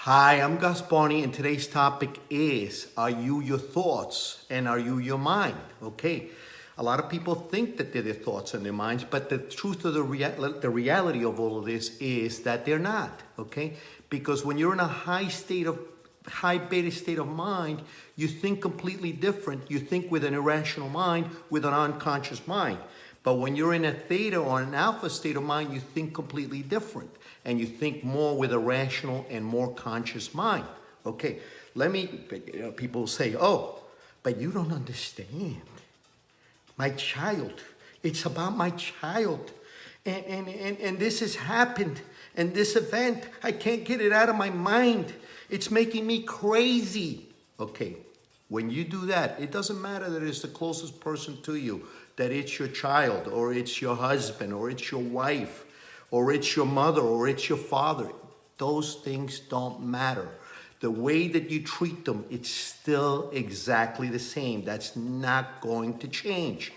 Hi, I'm Gus Barney, and today's topic is, are you your thoughts and are you your mind? Okay, a lot of people think that they're their thoughts and their minds, but the truth of the reality of all of this is that they're not, okay? Because when you're in a high beta state of mind, you think completely different. You think with an irrational mind, with an unconscious mind. But when you're in a theta or an alpha state of mind, you think completely different. And you think more with a rational and more conscious mind. Okay, people say, oh, but you don't understand. My child, it's about my child. And this has happened. And this event, I can't get it out of my mind. It's making me crazy. Okay, when you do that, it doesn't matter that it's the closest person to you, that it's your child, or it's your husband, or it's your wife, or it's your mother, or it's your father. Those things don't matter. The way that you treat them, it's still exactly the same. That's not going to change.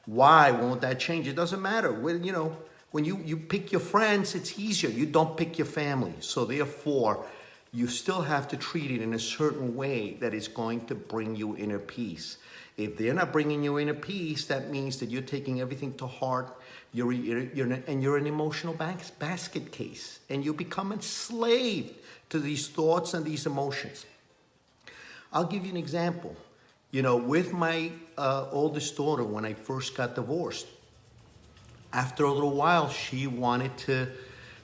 Why won't that change? It doesn't matter. When you pick your friends, it's easier. You don't pick your family. So therefore, you still have to treat it in a certain way that is going to bring you inner peace. If they're not bringing you inner peace, that means that you're taking everything to heart. You're an emotional basket case, and you become enslaved to these thoughts and these emotions. I'll give you an example. With my oldest daughter, when I first got divorced, after a little while, she wanted to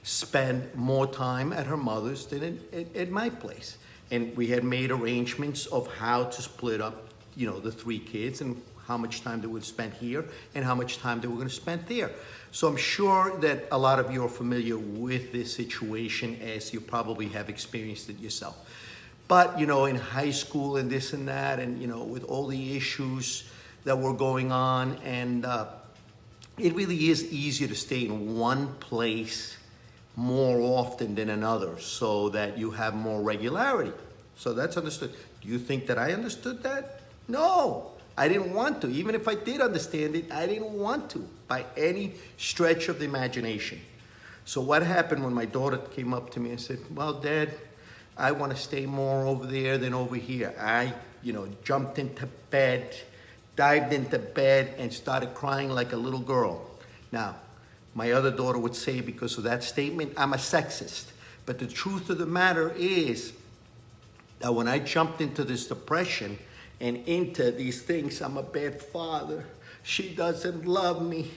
spend more time at her mother's than at my place. And we had made arrangements of how to split up, the three kids and how much time they would spend here and how much time they were going to spend there. So I'm sure that a lot of you are familiar with this situation, as you probably have experienced it yourself. But, in high school and this and that, and, with all the issues that were going on, and it really is easier to stay in one place more often than another so that you have more regularity. So that's understood. Do you think that I understood that? No, I didn't want to. Even if I did understand it, I didn't want to by any stretch of the imagination. So what happened when my daughter came up to me and said, well, Dad, I want to stay more over there than over here. I, jumped into bed, dived into bed, and started crying like a little girl. Now, my other daughter would say, because of that statement, I'm a sexist. But the truth of the matter is that when I jumped into this depression and into these things, I'm a bad father. She doesn't love me.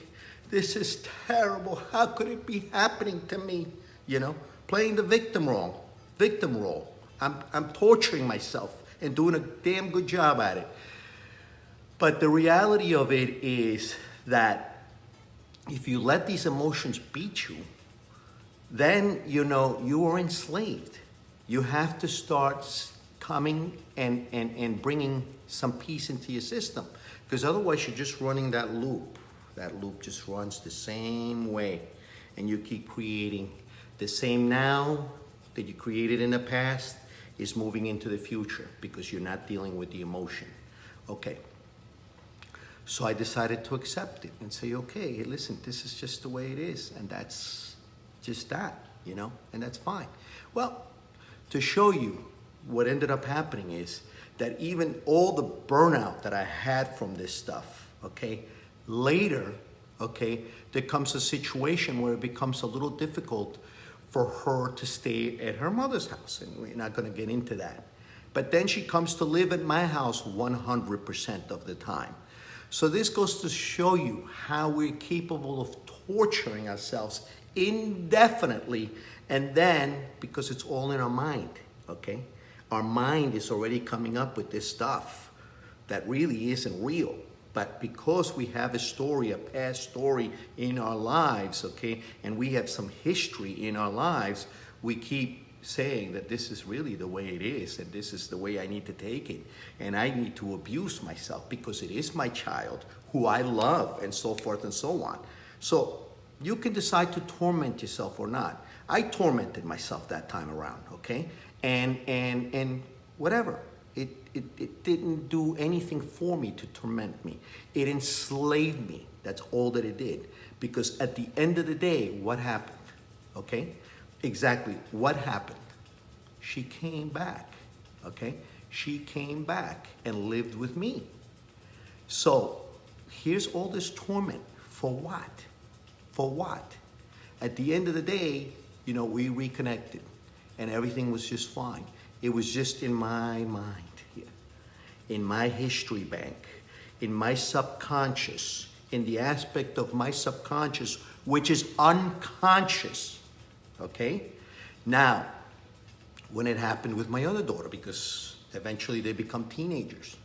This is terrible. How could it be happening to me? Playing the victim role. I'm torturing myself and doing a damn good job at it. But the reality of it is that if you let these emotions beat you, then, you are enslaved. You have to start coming and bringing some peace into your system, because otherwise you're just running that loop. That loop just runs the same way, and you keep creating the same now that you created in the past is moving into the future because you're not dealing with the emotion. Okay. So I decided to accept it and say, okay, hey, listen, this is just the way it is. And that's just that, and that's fine. Well, to show you what ended up happening is that even all the burnout that I had from this stuff, okay, later, okay, there comes a situation where it becomes a little difficult for her to stay at her mother's house. And we're not going to get into that. But then she comes to live at my house 100% of the time. So this goes to show you how we're capable of torturing ourselves indefinitely, and then, because it's all in our mind, okay? Our mind is already coming up with this stuff that really isn't real. But because we have a story, a past story in our lives, okay, and we have some history in our lives, we keep saying that this is really the way it is, and this is the way I need to take it, and I need to abuse myself because it is my child who I love, and so forth and so on. So you can decide to torment yourself or not. I tormented myself that time around, okay, and whatever. It didn't do anything for me to torment me. It enslaved me. That's all that it did. Because at the end of the day, what happened? Okay? Exactly what happened? she came back, okay? She came back and lived with me. So here's all this torment. For what? For what? At the end of the day, you know, we reconnected and everything was just fine. It was just in my mind here, in my history bank, in my subconscious, in the aspect of my subconscious, which is unconscious, okay? Now, when it happened with my other daughter, because eventually they become teenagers,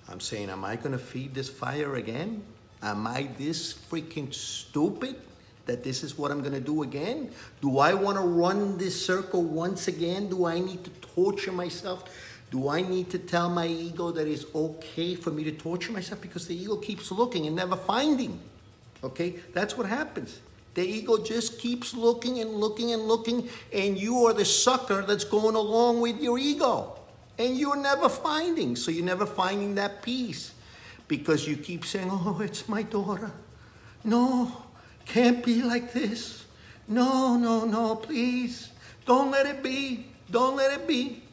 I'm saying, am I gonna feed this fire again? Am I this freaking stupid that this is what I'm gonna do again? Do I wanna run this circle once again? Do I need to torture myself? Do I need to tell my ego that it's okay for me to torture myself? Because the ego keeps looking and never finding, okay? That's what happens. The ego just keeps looking and looking and looking, and you are the sucker that's going along with your ego. And you're never finding, so you're never finding that peace. Because you keep saying, oh, it's my daughter. No, can't be like this. No, no, no, please. Don't let it be. Don't let it be.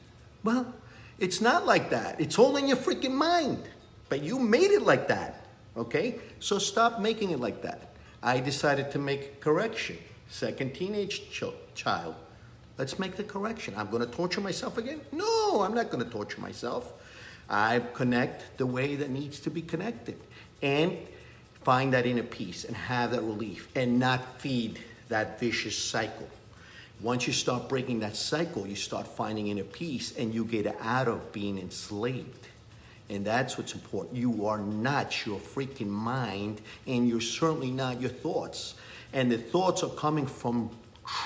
Well, it's not like that. It's all in your freaking mind. But you made it like that, okay? So stop making it like that. I decided to make a correction. Second teenage child. Let's make the correction. I'm going to torture myself again? No, I'm not going to torture myself. I connect the way that needs to be connected and find that inner peace and have that relief and not feed that vicious cycle. Once you start breaking that cycle, you start finding inner peace and you get out of being enslaved. And that's what's important. You are not your freaking mind, and you're certainly not your thoughts. And the thoughts are coming from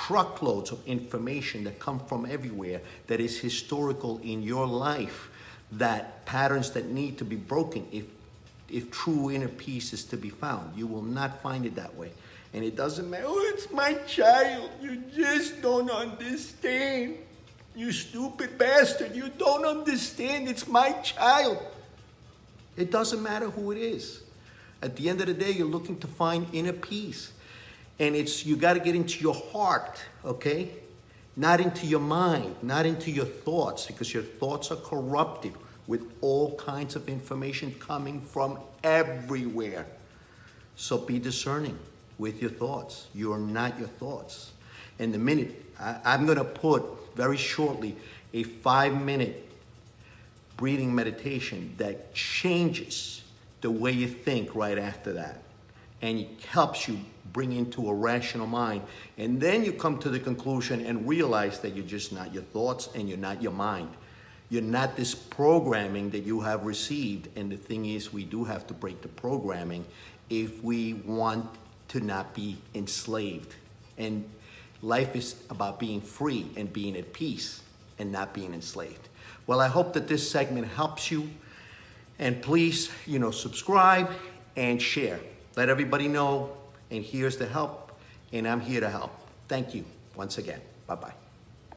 truckloads of information that come from everywhere that is historical in your life, that patterns that need to be broken if true inner peace is to be found. You will not find it that way. And it doesn't matter, oh, it's my child. You just don't understand. You stupid bastard, you don't understand. It's my child. It doesn't matter who it is. At the end of the day, you're looking to find inner peace. And you got to get into your heart, okay? Not into your mind, not into your thoughts, because your thoughts are corrupted with all kinds of information coming from everywhere. So be discerning with your thoughts. You are not your thoughts. And the minute, I'm going to put very shortly a 5-minute breathing meditation that changes the way you think right after that. And it helps you bring into a rational mind. And then you come to the conclusion and realize that you're just not your thoughts and you're not your mind. You're not this programming that you have received. And the thing is, we do have to break the programming if we want to not be enslaved. And life is about being free and being at peace and not being enslaved. Well, I hope that this segment helps you. And please, subscribe and share. Let everybody know. And here's the help. And I'm here to help. Thank you once again. Bye-bye.